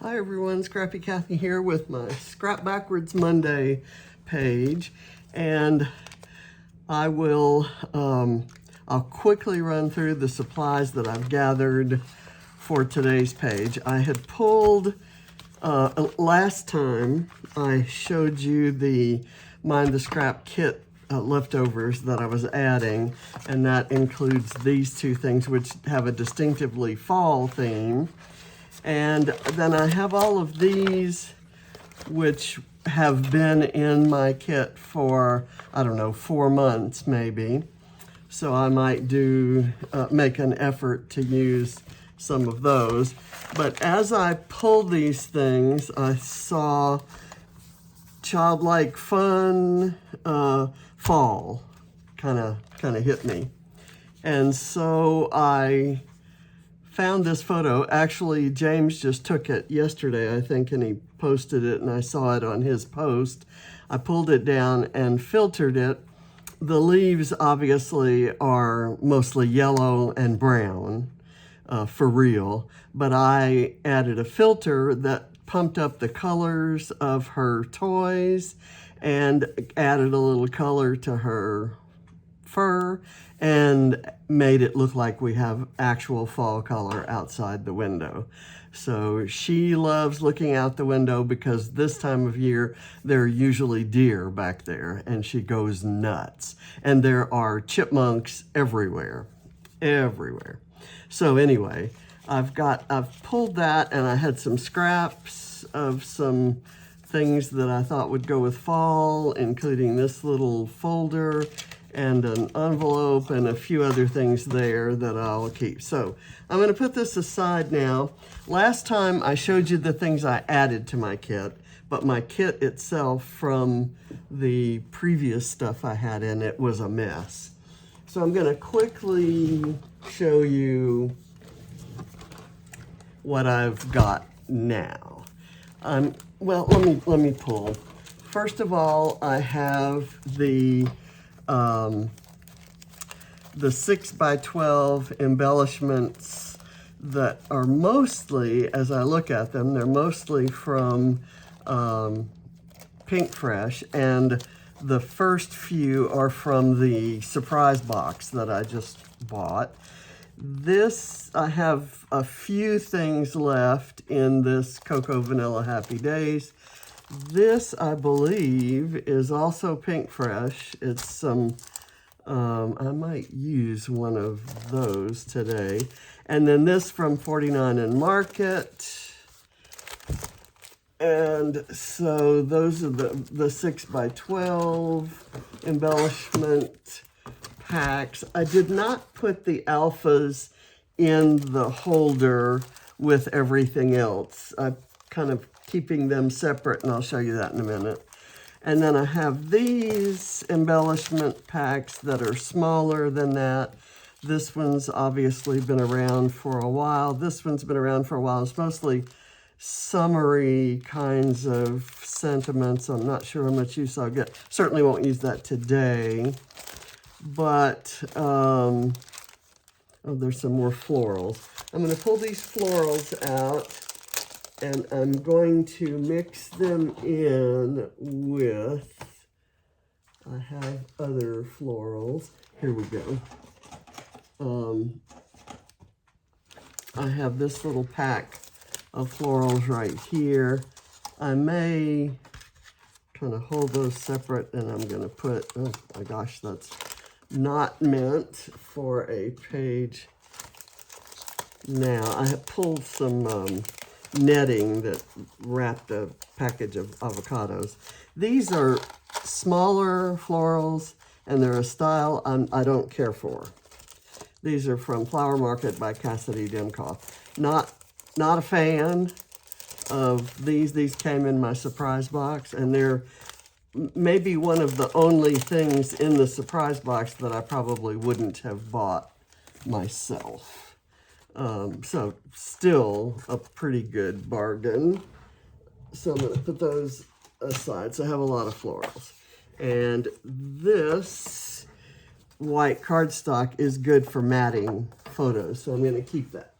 Hi everyone, Scrappy Kathy here with my Scrap Backwards Monday page, and I'll quickly run through the supplies that I've gathered for today's page. I had pulled, last time I showed you the Mind the Scrap kit leftovers that I was adding, and that includes these two things which have a distinctively fall theme. And then I have all of these, which have been in my kit for, I don't know, 4 months maybe. So I might make an effort to use some of those. But as I pulled these things, I saw childlike fun, fall kind of hit me. And so I found this photo. Actually, James just took it yesterday, I think, and he posted it, and I saw it on his post. I pulled it down and filtered it. The leaves obviously are mostly yellow and brown, for real, but I added a filter that pumped up the colors of her toys and added a little color to her fur and made it look like we have actual fall color outside the window. So she loves looking out the window because this time of year there are usually deer back there, and she goes nuts. And there are chipmunks everywhere. So anyway, I've pulled that, and I had some scraps of some things that I thought would go with fall, including this little folder and an envelope and a few other things there that I'll keep. So I'm going to put this aside now. Last time I showed you the things I added to my kit, but my kit itself from the previous stuff I had in it was a mess. So I'm going to quickly show you what I've got now. Well, let me pull. First of all, I have the 6x12 embellishments that are mostly, as I look at them, they're mostly from Pink Fresh, and the first few are from the surprise box that I just bought. This, I have a few things left in this Cocoa Vanilla Happy Days. This, I believe, is also Pink Fresh. It's some, I might use one of those today. And then this from 49 and Market. And so those are the 6x12 embellishment packs. I did not put the alphas in the holder with everything else. I'm kind of keeping them separate, and I'll show you that in a minute. And then I have these embellishment packs that are smaller than that. This one's obviously been around for a while. This one's been around for a while. It's mostly summery kinds of sentiments. I'm not sure how much use I'll get. Certainly won't use that today. But, oh, there's some more florals. I'm going to pull these florals out, and I'm going to mix them in with, I have other florals. Here we go. I have this little pack of florals right here. I may kind of hold those separate, and I'm going to put, oh my gosh, that's not meant for a page. Now, I have pulled some netting that wrapped a package of avocados. These are smaller florals, and they're a style I don't care for. These are from Flower Market by Cassidy Dimkoff. Not a fan of these. These came in my surprise box, and they're maybe one of the only things in the surprise box that I probably wouldn't have bought myself. So still a pretty good bargain. So I'm going to put those aside. So I have a lot of florals. And this white cardstock is good for matting photos. So I'm going to keep that.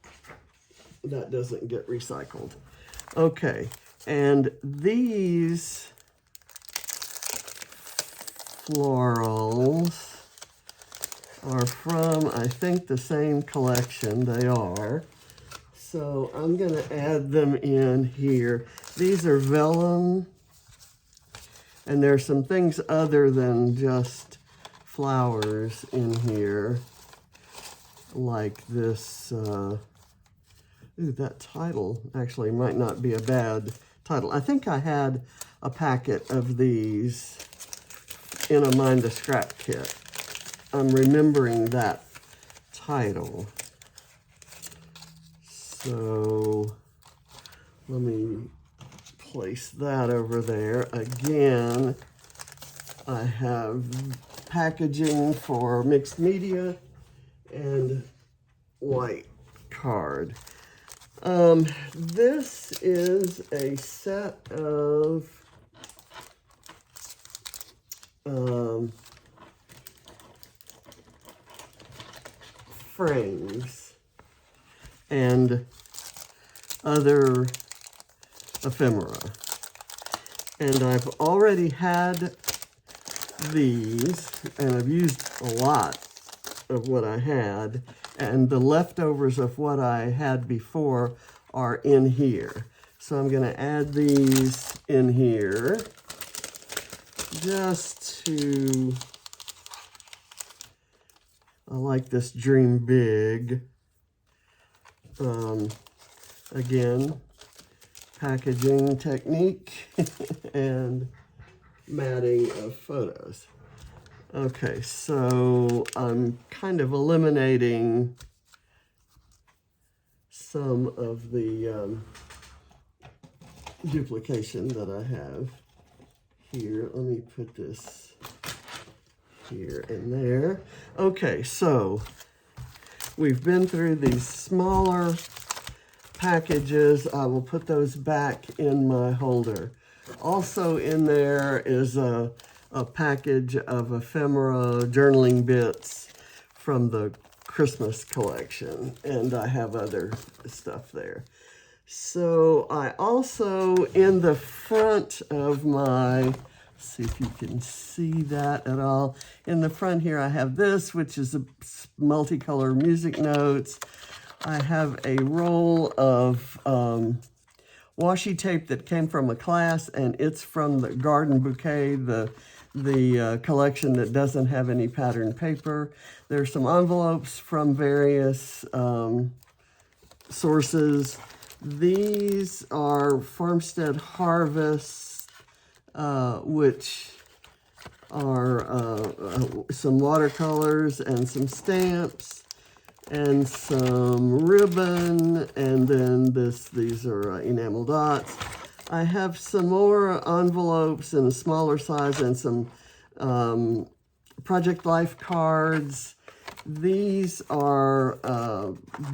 That doesn't get recycled. Okay, and these florals are from, I think, the same collection. They are. So I'm going to add them in here. These are vellum, and there's some things other than just flowers in here, like this. Ooh, that title actually might not be a bad title. I think I had a packet of these in a Mind the Scrap kit. I'm remembering that title. So let me place that over there. Again, I have packaging for mixed media and white card. This is a set of frames and other ephemera. And I've already had these, and I've used a lot of what I had, and the leftovers of what I had before are in here. So I'm going to add these in here just to, I like this Dream Big. Again, packaging technique and matting of photos. Okay, so I'm kind of eliminating some of the duplication that I have here. Let me put this here and there. Okay, so we've been through these smaller packages. I will put those back in my holder. Also in there is a package of ephemera journaling bits from the Christmas collection, and I have other stuff there. So I also, in the front of my, see if you can see that at all. In the front here, I have this, which is a multicolor music notes. I have a roll of washi tape that came from a class, and it's from the Garden Bouquet, the collection that doesn't have any pattern paper. There's some envelopes from various sources. These are Farmstead Harvest, which are some watercolors and some stamps and some ribbon, and then these are enamel dots. I have some more envelopes in a smaller size and some Project Life cards. These are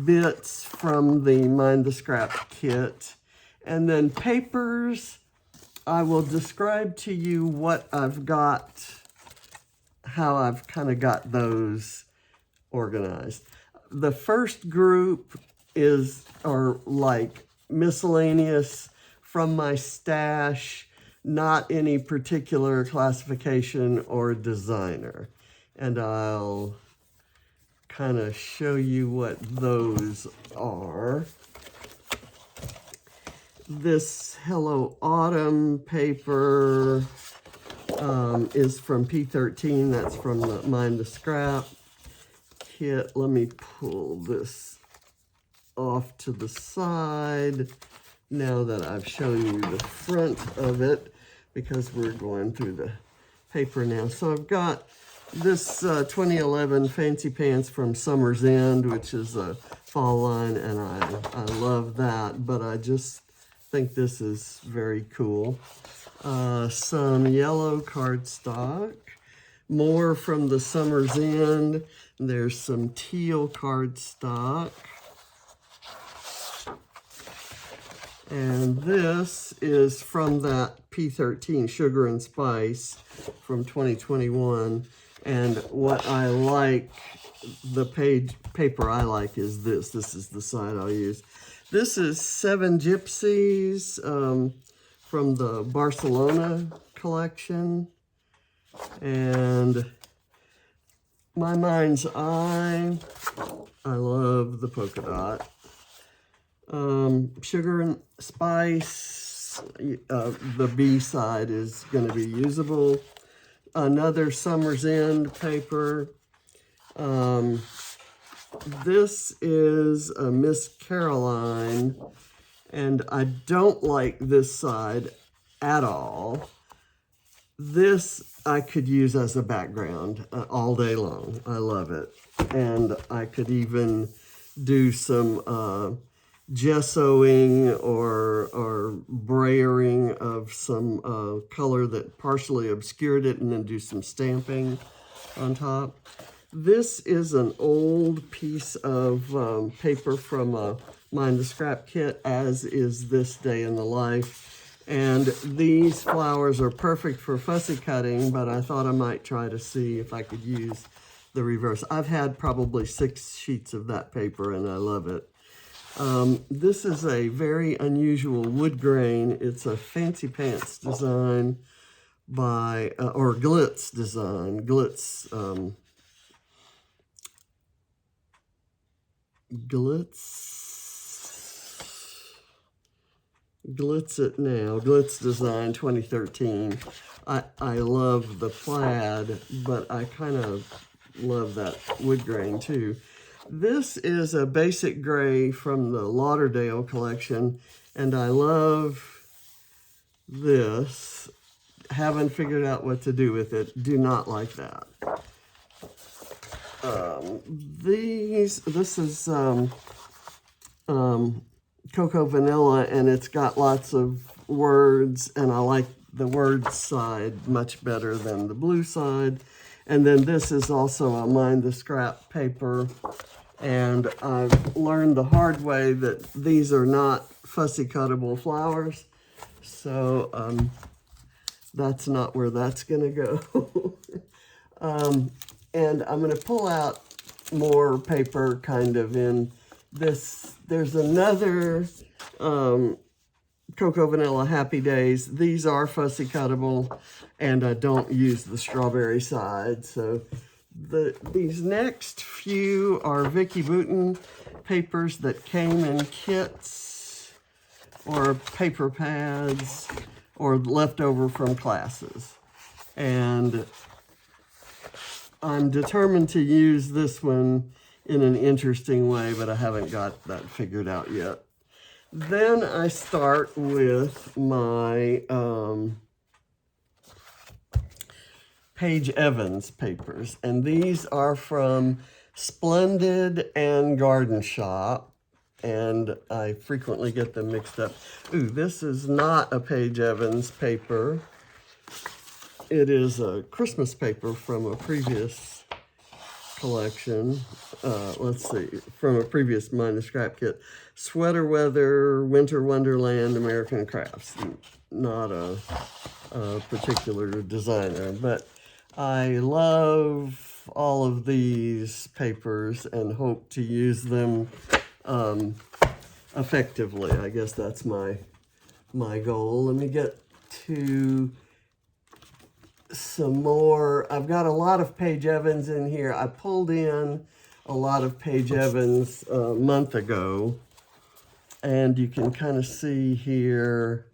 bits from the Mind the Scrap kit. And then papers, I will describe to you what I've got, how I've kind of got those organized. The first group are like miscellaneous from my stash, not any particular classification or designer. And I'll kind of show you what those are. This Hello Autumn paper is from P13. That's from the Mind the Scrap kit. Let me pull this off to the side now that I've shown you the front of it, because we're going through the paper now. So I've got this 2011 Fancy Pants from Summer's End, which is a fall line, and I love that, but I just think this is very cool. Some yellow cardstock, more from the Summer's End. There's some teal cardstock. And this is from that P13 Sugar and Spice from 2021. And what I like, the paper I like is this. This is the side I'll use. This is Seven Gypsies from the Barcelona collection. And my mind's eye, I love the polka dot. Sugar and Spice, the B side is going to be usable. Another Summer's End paper. This is a Miss Caroline, and I don't like this side at all. This I could use as a background all day long. I love it. And I could even do some gessoing or brayering of some color that partially obscured it and then do some stamping on top. This is an old piece of paper from a Mind the Scrap kit, as is this Day in the Life. And these flowers are perfect for fussy cutting, but I thought I might try to see if I could use the reverse. I've had probably 6 sheets of that paper and I love it. This is a very unusual wood grain. It's a Fancy Pants design by, or Glitz design. Glitz It Now, Glitz Design 2013. I love the plaid, but I kind of love that wood grain too. This is a basic gray from the Lauderdale collection, and I love this. Haven't figured out what to do with it. Do not like that. This is Cocoa Vanilla, and it's got lots of words, and I like the word side much better than the blue side. And then this is also a Mind the Scrap paper, and I've learned the hard way that these are not fussy cuttable flowers, so that's not where that's gonna go. And I'm gonna pull out more paper kind of in this. There's another Cocoa Vanilla Happy Days. These are fussy cuttable, and I don't use the strawberry side. So these next few are Vicky Bouton papers that came in kits or paper pads or leftover from classes. And I'm determined to use this one in an interesting way, but I haven't got that figured out yet. Then I start with my Paige Evans papers, and these are from Splendid and Garden Shop, and I frequently get them mixed up. Ooh, this is not a Paige Evans paper. It is a Christmas paper from a previous collection. Let's see, from a previous Mind the Scrap kit. Sweater Weather, Winter Wonderland, American Crafts. Not a particular designer, but I love all of these papers and hope to use them effectively. I guess that's my goal. Let me get to some more. I've got a lot of Paige Evans in here. I pulled in a lot of Paige Evans a month ago, and you can kind of see here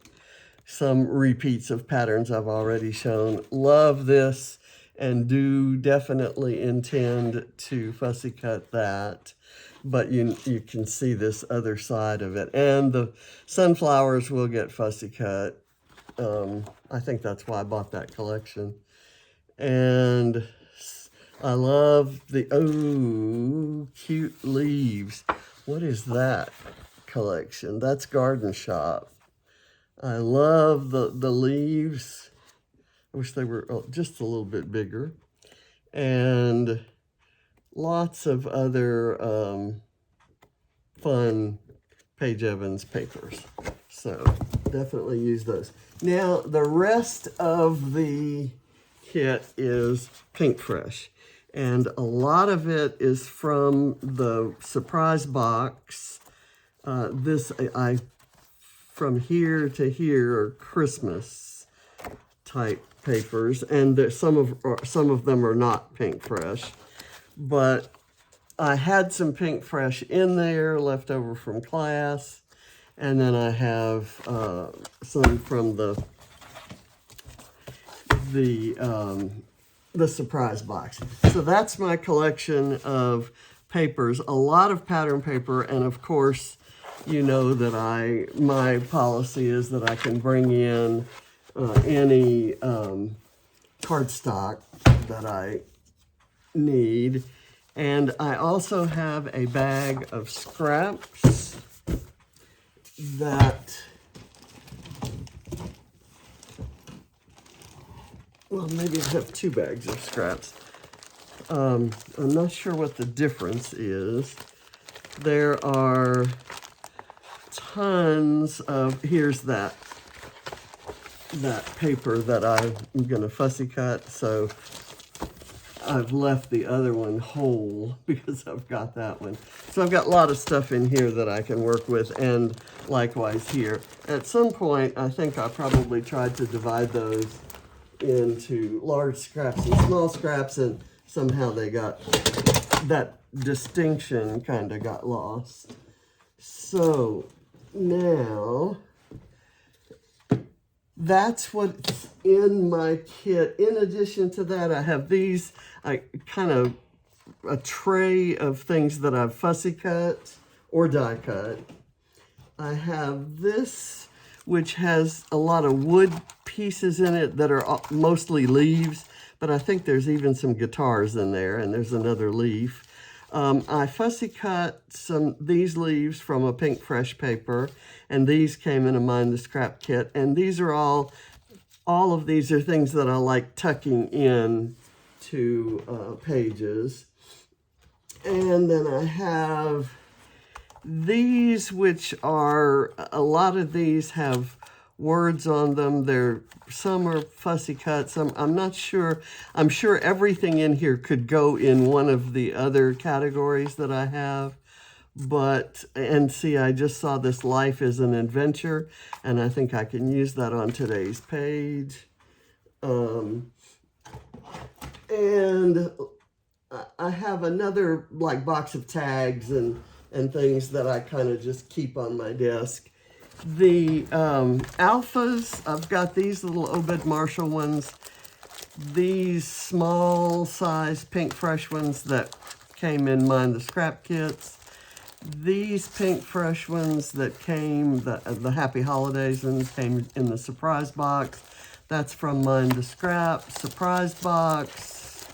some repeats of patterns I've already shown. Love this, and do definitely intend to fussy cut that, but you can see this other side of it. And the sunflowers will get fussy cut. I think that's why I bought that collection. And I love the, oh, cute leaves. What is that collection? That's Garden Shop. I love the leaves. I wish they were just a little bit bigger. And lots of other fun Paige Evans papers. So definitely use those. Now, the rest of the kit is Pink Fresh. And a lot of it is from the surprise box I from here to here are Christmas type papers, and some of them are not Pink Fresh, but I had some Pink Fresh in there left over from class, and then I have some from the surprise box. So that's my collection of papers, a lot of pattern paper, and of course, you know that my policy is that I can bring in any cardstock that I need. And I also have a bag of scraps that, well, maybe I have 2 bags of scraps. I'm not sure what the difference is. There are tons of, here's that paper that I'm gonna fussy cut, so I've left the other one whole because I've got that one. So I've got a lot of stuff in here that I can work with, and likewise here. At some point, I think I probably tried to divide those into large scraps and small scraps, and somehow they got, that distinction kind of got lost. So now, that's what's in my kit. In addition to that, I have these, a tray of things that I've fussy cut or die cut. I have this, which has a lot of wood pieces in it that are mostly leaves, but I think there's even some guitars in there, and there's another leaf. I fussy cut these leaves from a Pink Fresh paper, and these came in a Mind the Scrap kit, and these are all of these are things that I like tucking in to pages. And then I have these, which are, a lot of these have words on them. Some are fussy cut, some, I'm not sure. I'm sure everything in here could go in one of the other categories that I have. But, and see, I just saw this Life is an Adventure, and I think I can use that on today's page. And I have another box of tags and things that I kind of just keep on my desk. The alphas, I've got these little Obed Marshall ones, these small size Pink Fresh ones that came in Mind the Scrap kits, these Pink Fresh ones that came, the Happy Holidays ones came in the surprise box. That's from Mind the Scrap, surprise box,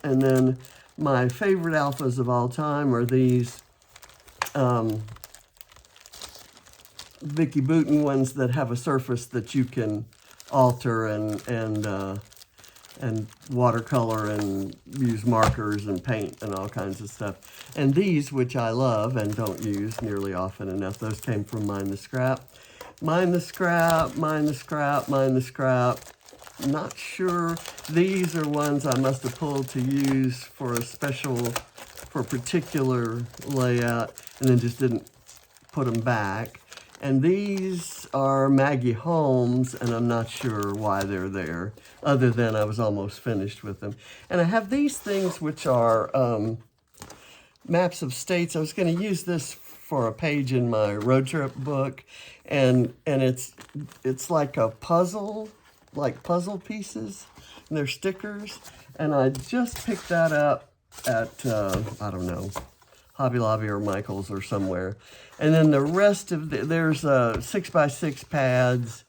and then my favorite alphas of all time are these Vicky Bouton ones that have a surface that you can alter and watercolor and use markers and paint and all kinds of stuff. And these, which I love and don't use nearly often enough, those came from Mind the Scrap. Mind the Scrap, Mind the Scrap, Mind the Scrap. Not sure. These are ones I must have pulled to use for a particular layout, and then just didn't put them back. And these are Maggie Holmes, and I'm not sure why they're there, other than I was almost finished with them. And I have these things, which are maps of states. I was going to use this for a page in my road trip book, and it's like a puzzle, like puzzle pieces, and they're stickers. And I just picked that up at, I don't know, Hobby Lobby or Michael's or somewhere. And then the rest of there's 6x6 pads,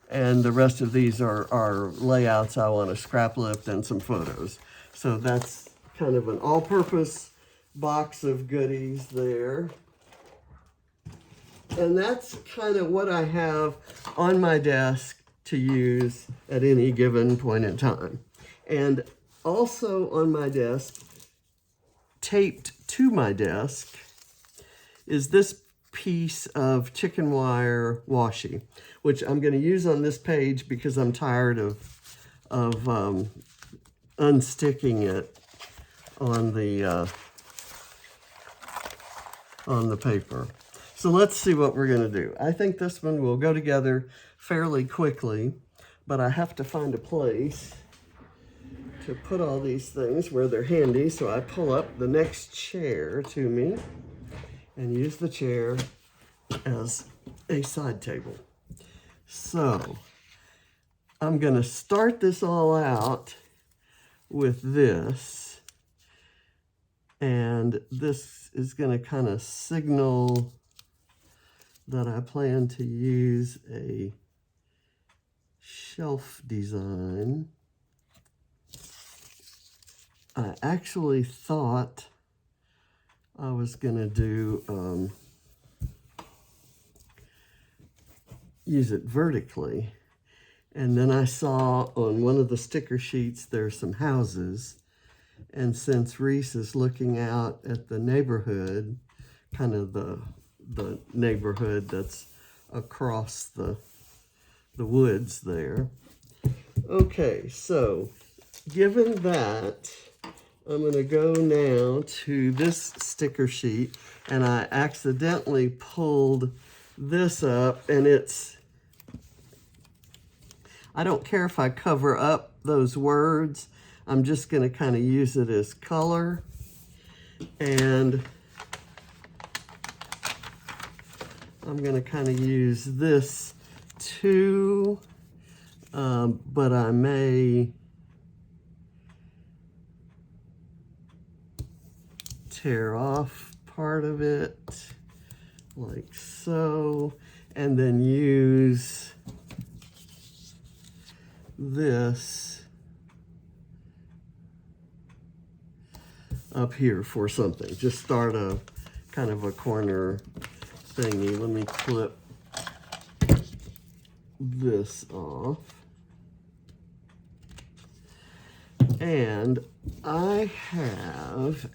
and the rest of these are layouts I want to scrap lift and some photos. So that's kind of an all-purpose box of goodies there. And that's kind of what I have on my desk to use at any given point in time. And also on my desk, taped to my desk, is this piece of chicken wire washi, which I'm going to use on this page because I'm tired of unsticking it on on the paper. So let's see what we're going to do. I think this one will go together fairly quickly, but I have to find a place to put all these things where they're handy. So I pull up the next chair to me and use the chair as a side table. So I'm going to start this all out with this, and this is going to kind of signal that I plan to use a shelf design. I actually thought I was going to do use it vertically, and then I saw on one of the sticker sheets there's some houses, and since Reese is looking out at the neighborhood, kind of the neighborhood that's across the woods there. Okay, so given that, I'm going to go now to this sticker sheet, and I accidentally pulled this up, and I don't care if I cover up those words. I'm just going to kind of use it as color. And I'm going to kind of use this too, but I may tear off part of it like so, and then use this up here for something. Just start a kind of a corner thingy. Let me clip this off. And I have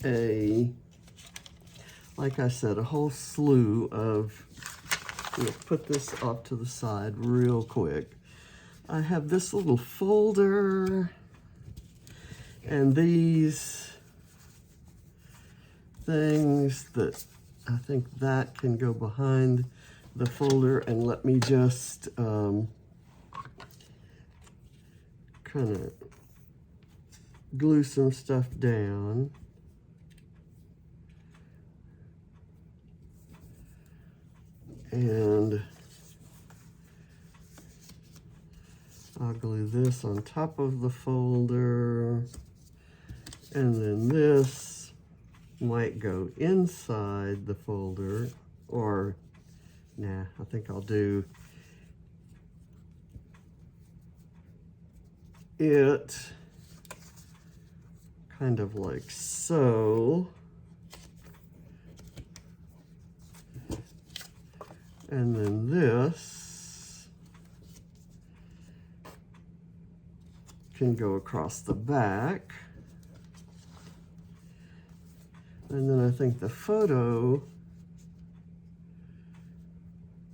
like I said, a whole slew of, put this off to the side real quick. I have this little folder and these things that I think that can go behind the folder, and let me just kind of glue some stuff down. And I'll glue this on top of the folder, and then this might go inside the folder, or nah, I think I'll do it kind of like so. And then this can go across the back. And then I think the photo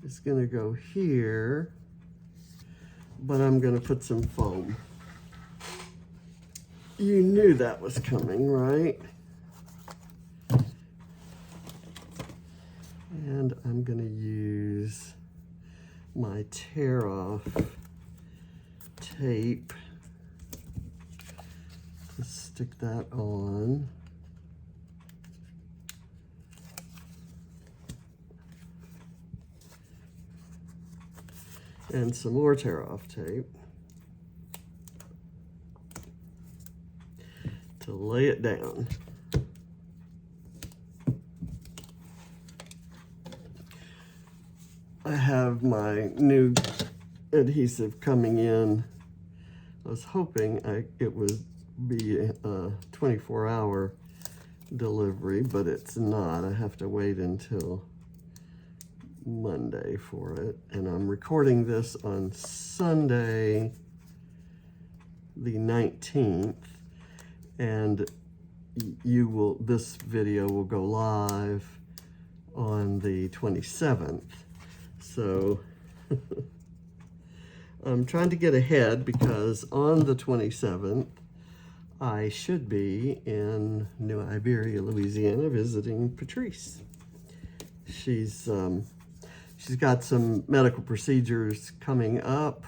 is going to go here, but I'm going to put some foam. You knew that was coming, right? And I'm going to use my tear-off tape to stick that on. And some more tear-off tape to lay it down. I have my new adhesive coming in. I was hoping it would be a 24-hour delivery, but it's not. I have to wait until Monday for it. And I'm recording this on Sunday, the 19th. And this video will go live on the 27th. So I'm trying to get ahead because on the 27th, I should be in New Iberia, Louisiana, visiting Patrice. she's got some medical procedures coming up,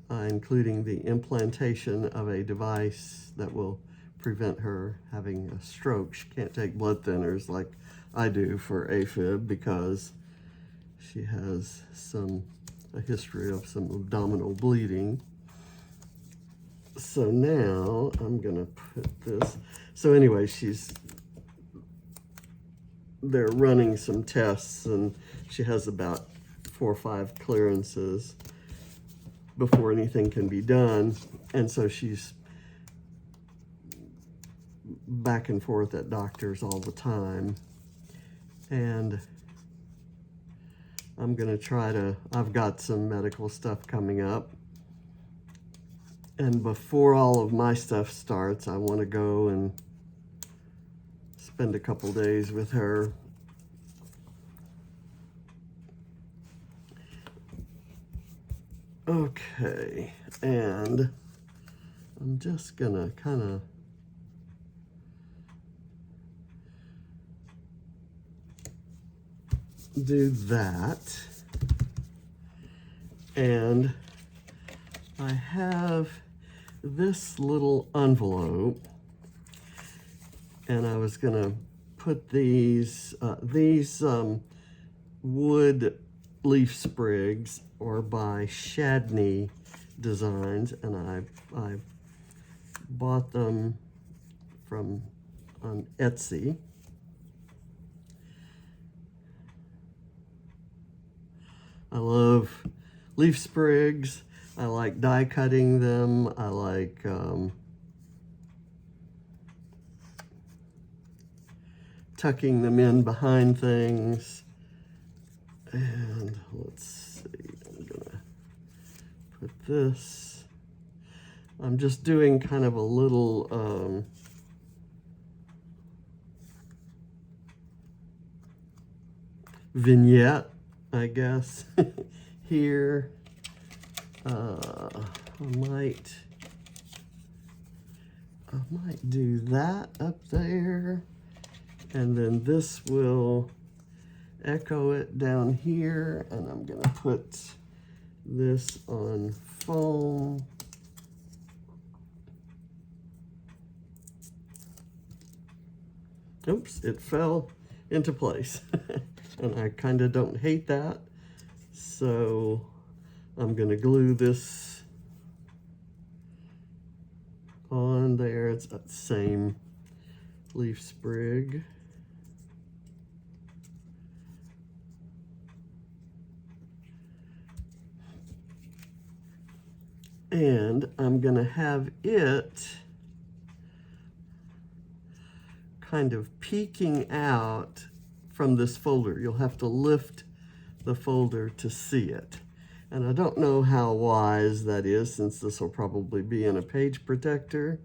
including the implantation of a device that will prevent her having a stroke. She can't take blood thinners like I do for AFib because she has a history of some abdominal bleeding. So now I'm gonna put this. So anyway, they're running some tests, and she has about 4 or 5 clearances before anything can be done. And so she's back and forth at doctors all the time. And I'm gonna I've got some medical stuff coming up. And before all of my stuff starts, I wanna go and spend a couple days with her. Okay, and I'm just gonna kind of do that. And I have this little envelope, and I was gonna put these wood leaf sprigs or by Shadney Designs, and I bought them on Etsy. I love leaf sprigs. I like die cutting them. I like tucking them in behind things. And let's see, I'm gonna put this. I'm just doing kind of a little vignette, I guess, here. I might do that up there, and then this will echo it down here, and I'm gonna put this on foam. Oops, it fell into place. And I kind of don't hate that. So I'm gonna glue this on there. It's that same leaf sprig. And I'm gonna have it kind of peeking out from this folder. You'll have to lift the folder to see it. And I don't know how wise that is, since this will probably be in a page protector,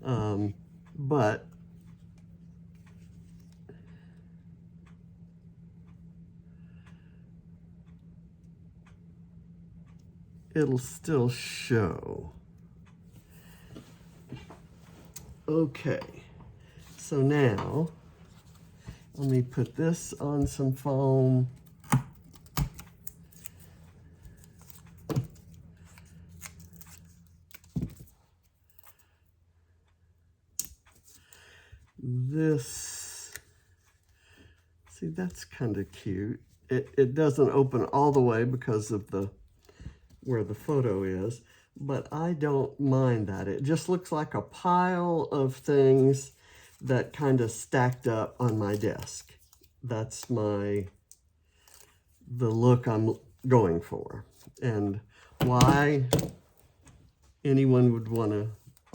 but it'll still show. Okay, so now let me put this on some foam. This, see, that's kind of cute. It doesn't open all the way because of where the photo is, but I don't mind that. It just looks like a pile of things that kind of stacked up on my desk. That's the look I'm going for. And why anyone would want to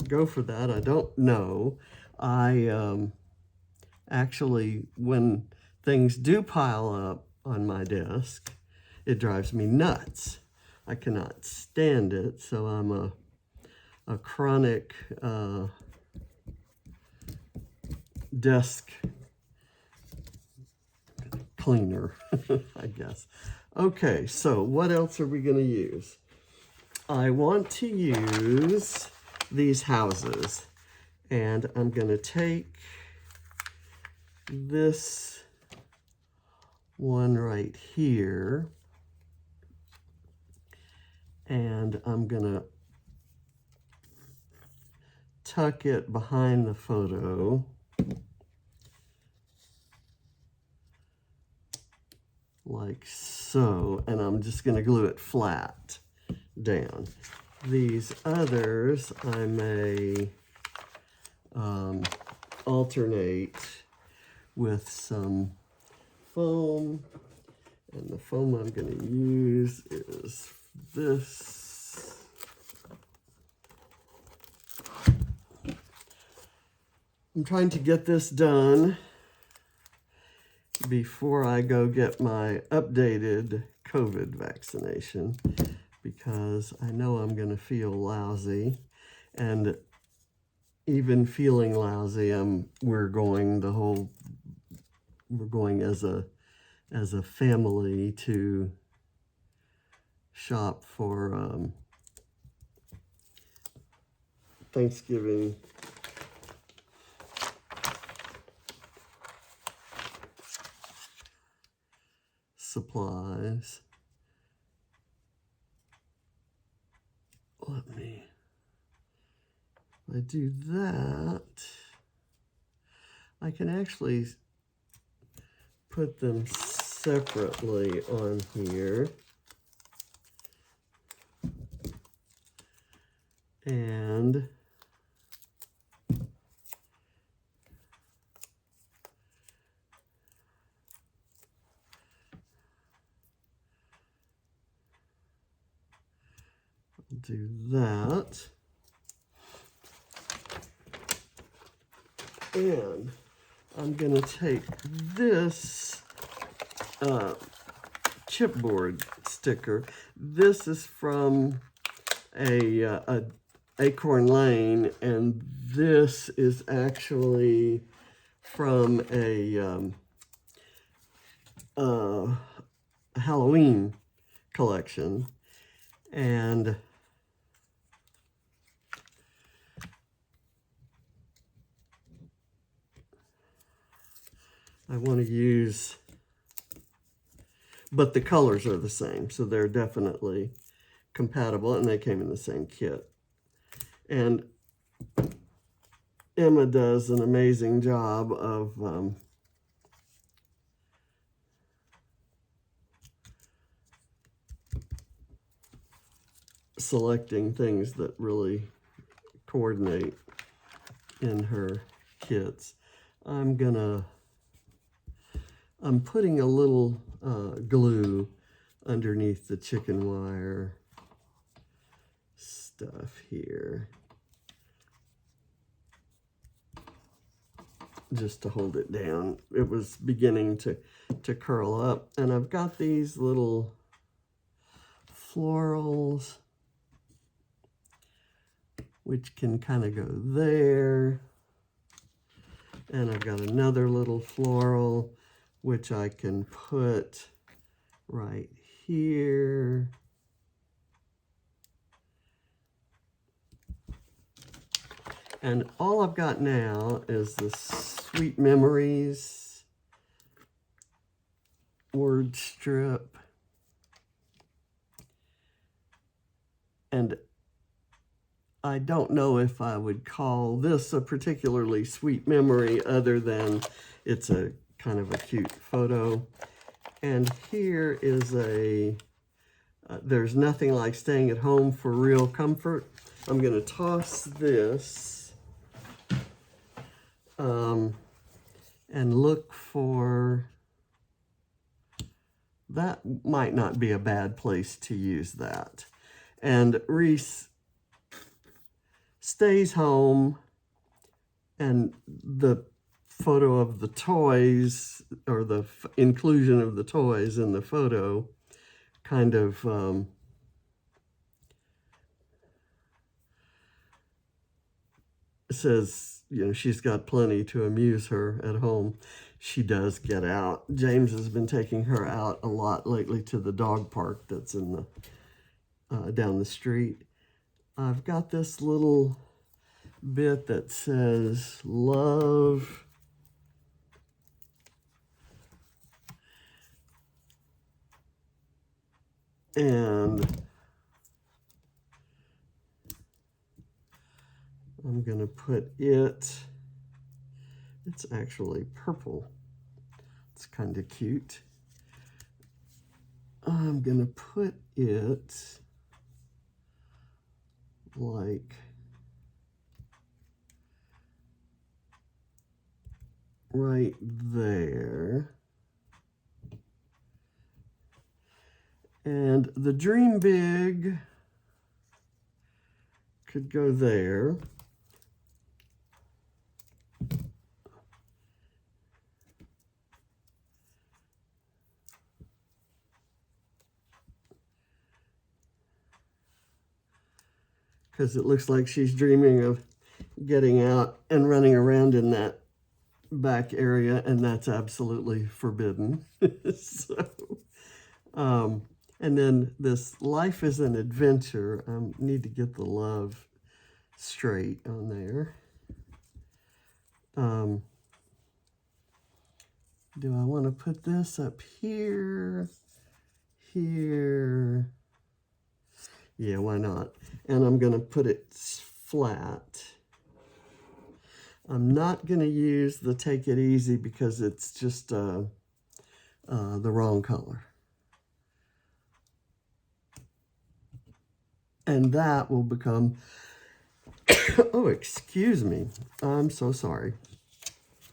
go for that, I don't know. I actually, when things do pile up on my desk, it drives me nuts. I cannot stand it, so I'm a chronic desk cleaner, I guess. Okay, so what else are we going to use? I want to use these houses, and I'm going to take this one right here. And I'm gonna tuck it behind the photo. Like so, and I'm just gonna glue it flat down. These others I may alternate with some foam, and the foam I'm going to use is this. I'm trying to get this done before I go get my updated COVID vaccination, because I know I'm going to feel lousy, and even feeling lousy, we're going as a family to shop for Thanksgiving supplies. I do that, I can actually put them separately on here. And I'll do that. And I'm going to take this chipboard sticker. This is from a Acorn Lane, and this is actually from a Halloween collection. And I want to use, but the colors are the same, so they're definitely compatible, and they came in the same kit. And Emma does an amazing job of selecting things that really coordinate in her kits. I'm putting a little glue underneath the chicken wire stuff here, just to hold it down. It was beginning to curl up, and I've got these little florals which can kind of go there, and I've got another little floral which I can put right here. And all I've got now is the Sweet Memories word strip. And I don't know if I would call this a particularly sweet memory, other than it's a kind of a cute photo. And here is there's nothing like staying at home for real comfort. I'm going to toss this and look for, that might not be a bad place to use that. And Reese stays home, and the photo of the toys, or the inclusion of the toys in the photo, kind of says, you know, she's got plenty to amuse her at home. She does get out. James has been taking her out a lot lately to the dog park that's in the down the street. I've got this little bit that says love And I'm going to put it, it's actually purple. It's kind of cute. I'm going to put it like right there. And the Dream Big could go there. Because it looks like she's dreaming of getting out and running around in that back area, and that's absolutely forbidden. So, and then this Life is an Adventure. I need to get the love straight on there. Do I want to put this up here? Here? Yeah, why not? And I'm going to put it flat. I'm not going to use the Take It Easy because it's just the wrong color. And that will become, oh, excuse me. I'm so sorry.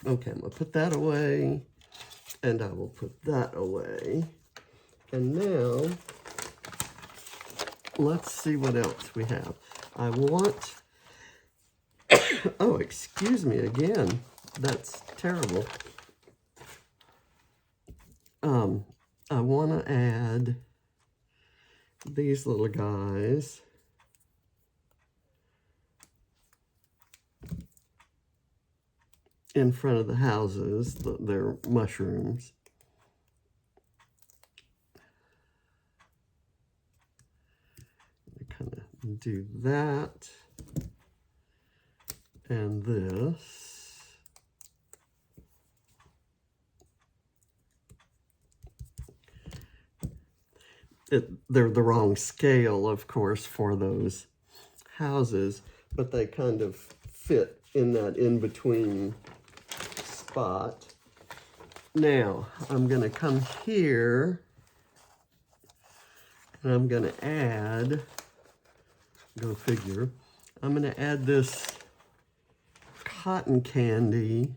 Okay, I'm going to put that away. And I will put that away. And now, let's see what else we have. I want, oh, excuse me again. That's terrible. I want to add these little guys. In front of the houses, they're mushrooms. I kind of do that and this. They're the wrong scale, of course, for those houses, but they kind of fit in that in-between spot. Now, I'm going to come here, and I'm going to add, go figure, I'm going to add this cotton candy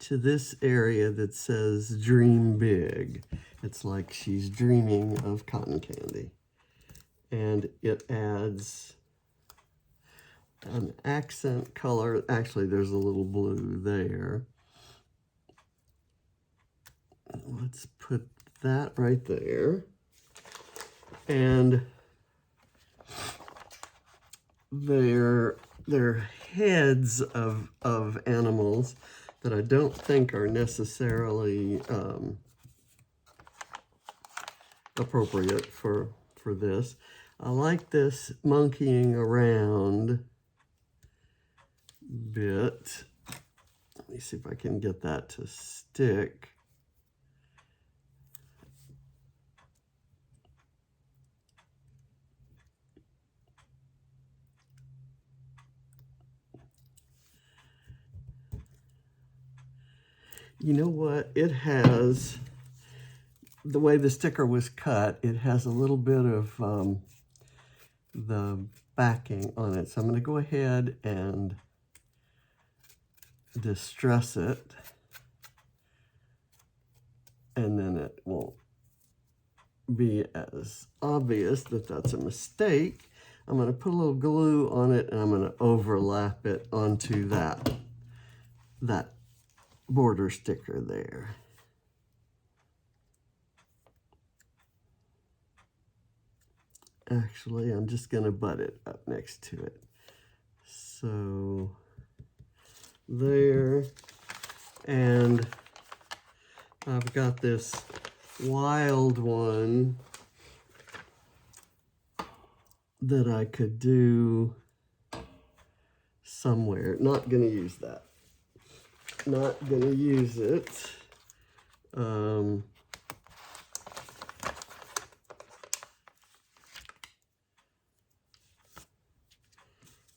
to this area that says Dream Big. It's like she's dreaming of cotton candy. And it adds an accent color. Actually, there's a little blue there. Let's put that right there. And they're heads of animals that I don't think are necessarily appropriate for this. I like this monkeying around bit. Let me see if I can get that to stick. You know what? It has, the way the sticker was cut, it has a little bit of the backing on it. So I'm going to go ahead and distress it. And then it won't be as obvious that that's a mistake. I'm going to put a little glue on it, and I'm going to overlap it onto that border sticker there. Actually, I'm just going to butt it up next to it. So there, and I've got this wild one that I could do somewhere. Not going to use that. Not going to use it.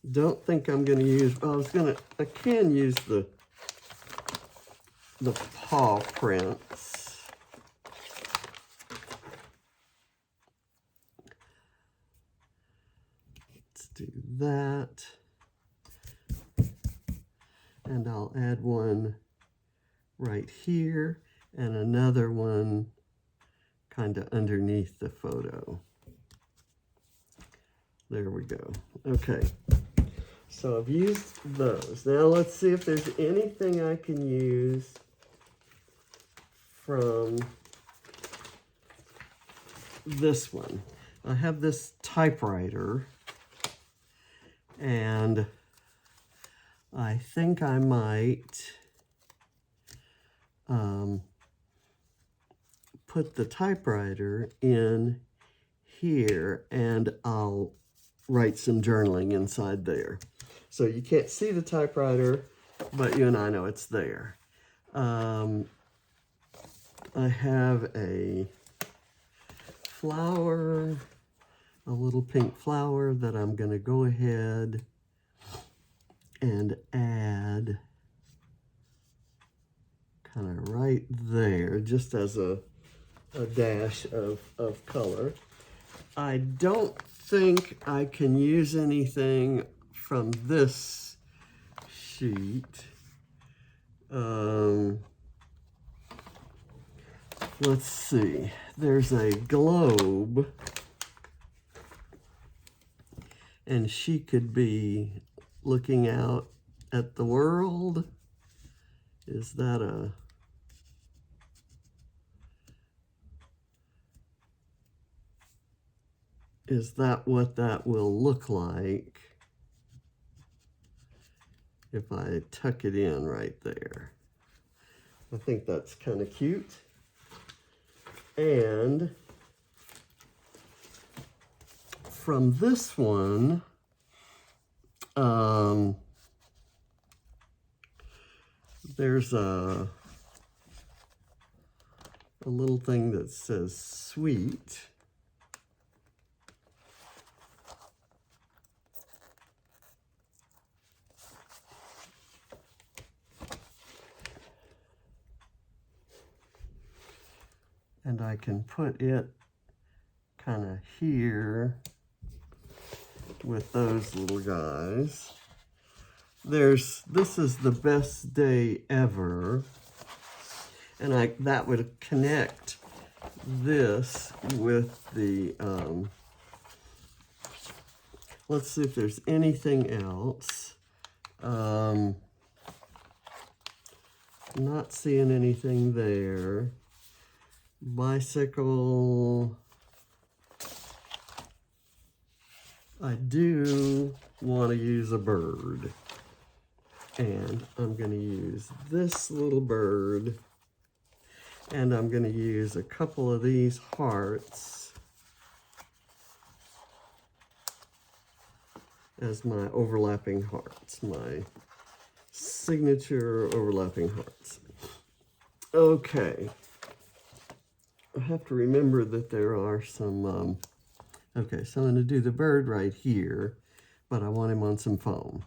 Don't think I'm going to use, I can use the paw prints. Let's do that. And I'll add one right here and another one kind of underneath the photo. There we go. Okay, so I've used those. Now let's see if there's anything I can use from this one. I have this typewriter, and I think I might put the typewriter in here, and I'll write some journaling inside there. So you can't see the typewriter, but you and I know it's there. I have a flower, a little pink flower that I'm going to go ahead and add kind of right there, just as a dash of color. I don't think I can use anything from this sheet. Let's see. There's a globe, and she could be looking out at the world. Is that a... Is that what that will look like if I tuck it in right there? I think that's kind of cute. And from this one, there's a little thing that says sweet. And I can put it kind of here with those little guys. This is the best day ever. And that would connect this with the, let's see if there's anything else. Not seeing anything there. Bicycle. I do want to use a bird, and I'm going to use this little bird, and I'm going to use a couple of these hearts as my overlapping hearts, my signature overlapping hearts. Okay. I have to remember that there are some, okay, so I'm going to do the bird right here, but I want him on some foam.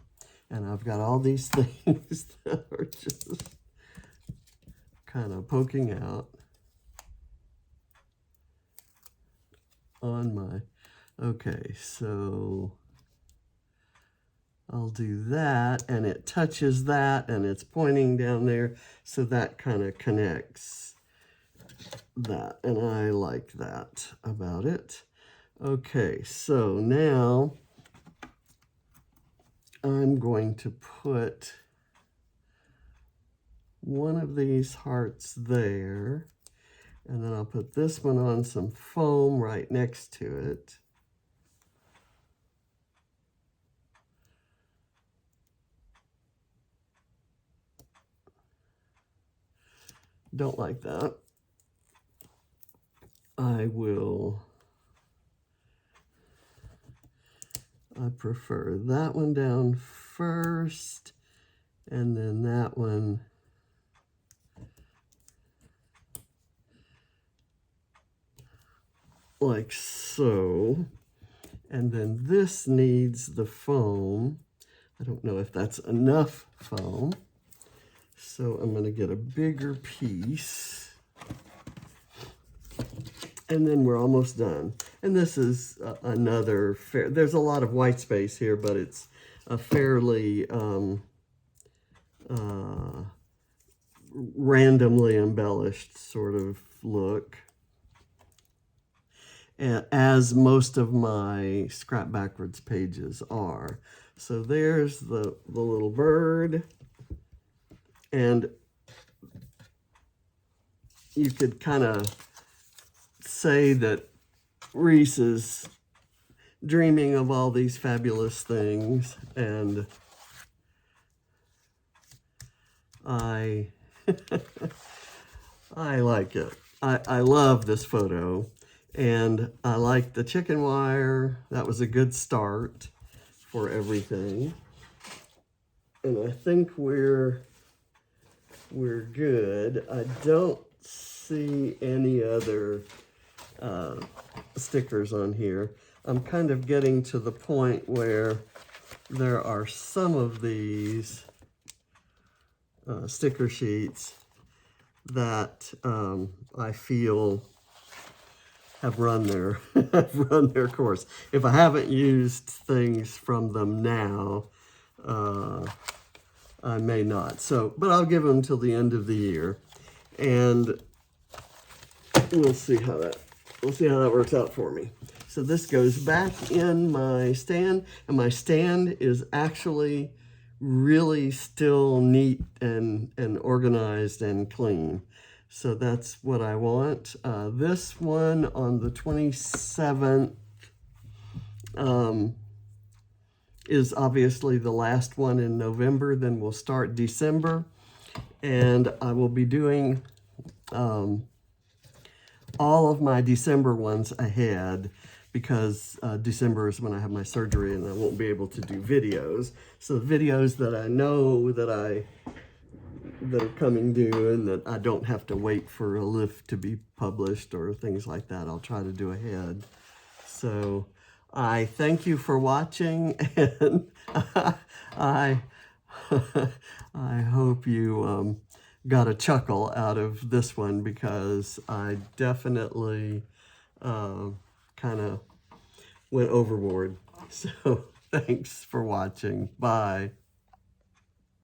And I've got all these things that are just kind of poking out on my, okay, so I'll do that, and it touches that, and it's pointing down there, so that kind of connects that, and I like that about it. Okay, so now I'm going to put one of these hearts there, and then I'll put this one on some foam right next to it. Don't like that. I prefer that one down first, and then that one like so. And then this needs the foam. I don't know if that's enough foam. So I'm going to get a bigger piece. And then we're almost done. And this is another fair, there's a lot of white space here, but it's a fairly randomly embellished sort of look, as most of my Scrap Backwards pages are. So there's the little bird, and you could kind of say that Reese is dreaming of all these fabulous things, and I I like it. I love this photo, and I like the chicken wire. That was a good start for everything. And I think we're good. I don't see any other stickers on here. I'm kind of getting to the point where there are some of these sticker sheets that I feel have run their have run their course. If I haven't used things from them now, I may not. So, but I'll give them till the end of the year, and we'll see how that works out for me. So this goes back in my stand, and my stand is actually really still neat and organized and clean. So that's what I want. This one on the 27th is obviously the last one in November. Then we'll start December, and I will be doing all of my December ones ahead, because December is when I have my surgery and I won't be able to do videos. So the videos that I know that are coming due and that I don't have to wait for a lift to be published or things like that, I'll try to do ahead. So I thank you for watching, and I hope you got a chuckle out of this one, because I definitely kind of went overboard. So thanks for watching. Bye.